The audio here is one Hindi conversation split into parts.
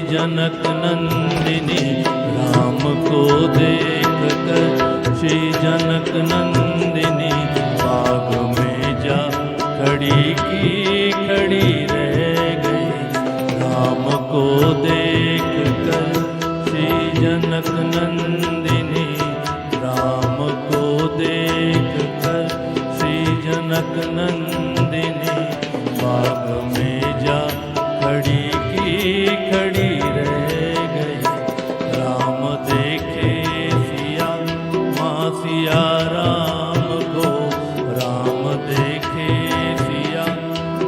जनक नंदिनी राम को देख कर श्री जनक नंदिनी बाग में जा खड़ी की खड़ी रह गई। राम को देख कर श्री जनक नंदिनी राम को देख कर श्री जनक नंदिनी बाग में जा खड़ी की खड़ी रह गई। राम देखे सिया माँ सिया राम को, राम देखे सिया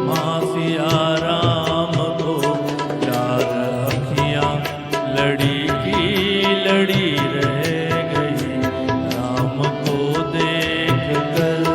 माँ सिया राम को, चार अखियाँ लड़ी की लड़ी रह गई। राम को देख कर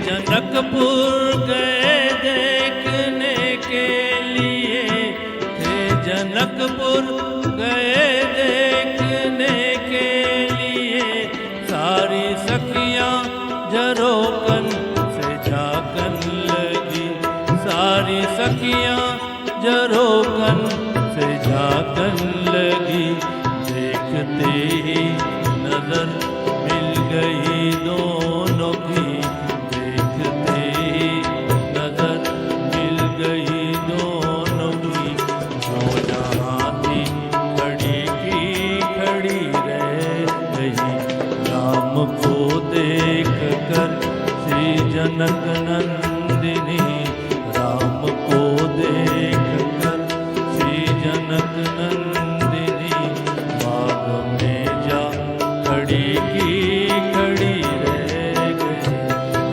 जनकपुर गए देखने के लिए, थे जनकपुर गए देखने के लिए। सारी सखियाँ झरोकन से झांकन लगी, सारी सखियाँ झरोकन से झांकन लगी। देखते ही नजर मिल गई दोनों की, को देख कर श्री जनक नंदिनी राम को देख कर श्री जनक नंदिनी बाग में जा खड़ी की खड़ी रह गई।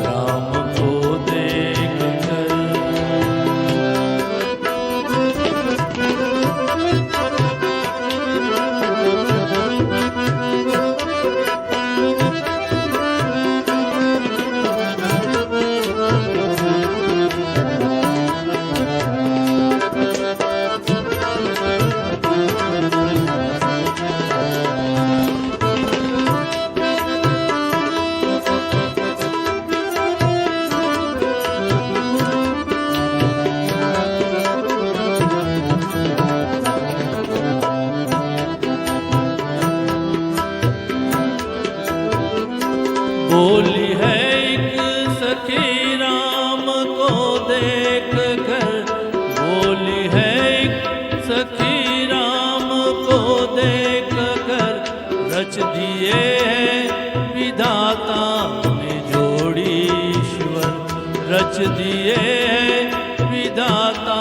राम को देख कर बोली है एक सखी राम को देख कर, बोली है एक सखी राम को देख कर। रच दिए है विधाता ने जोड़ी ईश्वर, रच दिए है विधाता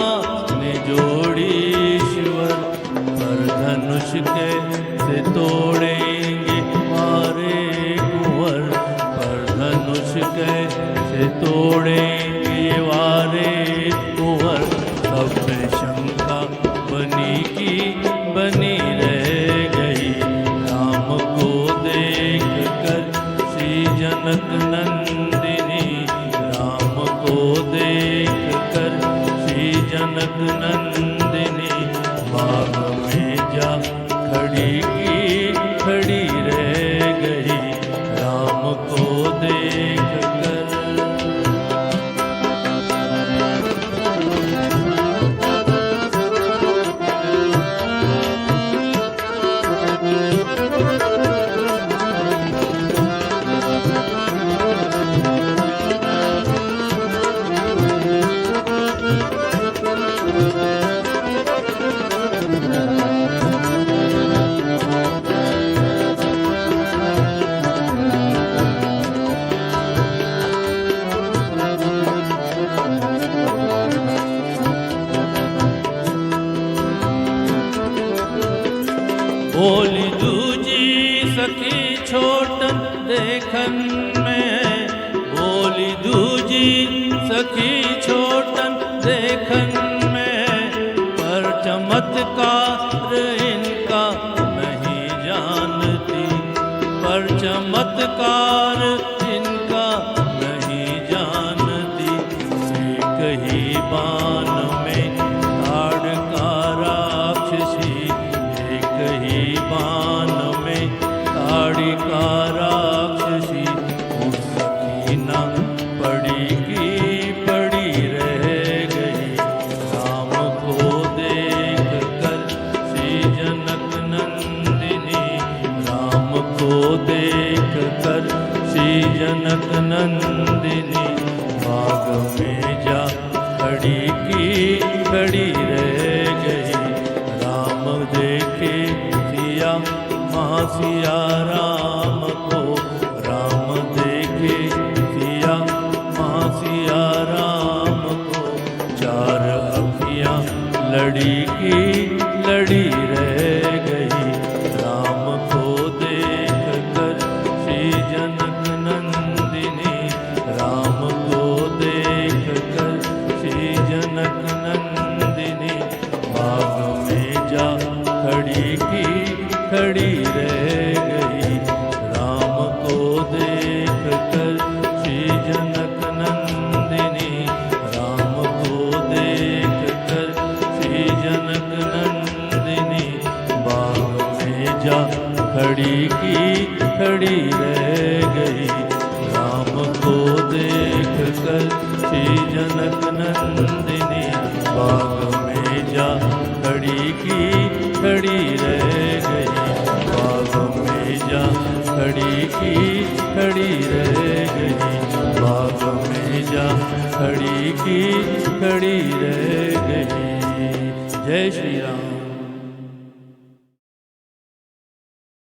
ने जोड़ी ईश्वर। पर धनुष कैसे तोड़ेंगे मारे कुंवर, धनुष कैसे तोड़ेंगे वारे कुंवर। सब में शंका बनी की बनी रह गई। राम को देख कर श्री जनक नंदिनी राम को देख कर श्री जनक नंदिनी बाग में जा खड़ी की खड़ी रह गई। राम को देख कर नंदिनी बाग में जा खड़ी की खड़ी रह गई। राम देखे सिया महासिया राम को, राम देखे सिया महासिया राम को। चार अखियाँ लड़ी की लड़ी रह गई। राम को देख कर श्री जनक नंदिनी, राम को देख कर श्री जनक नंदिनी बाग में जा खड़ी की खड़ी रह गई। राम को देख कर श्री जनक नंदिनी, राम को देख कर श्री जनक नंदिनी बाग में जा खड़ी की खड़ी रह गई। राम को देख कर श्री जनक नंदिनी बाग में जा खड़ी की खड़ी रह गई। बाग में जा खड़ी की खड़ी रह गई। बाग में जा खड़ी की खड़ी रह गई। जय श्री राम।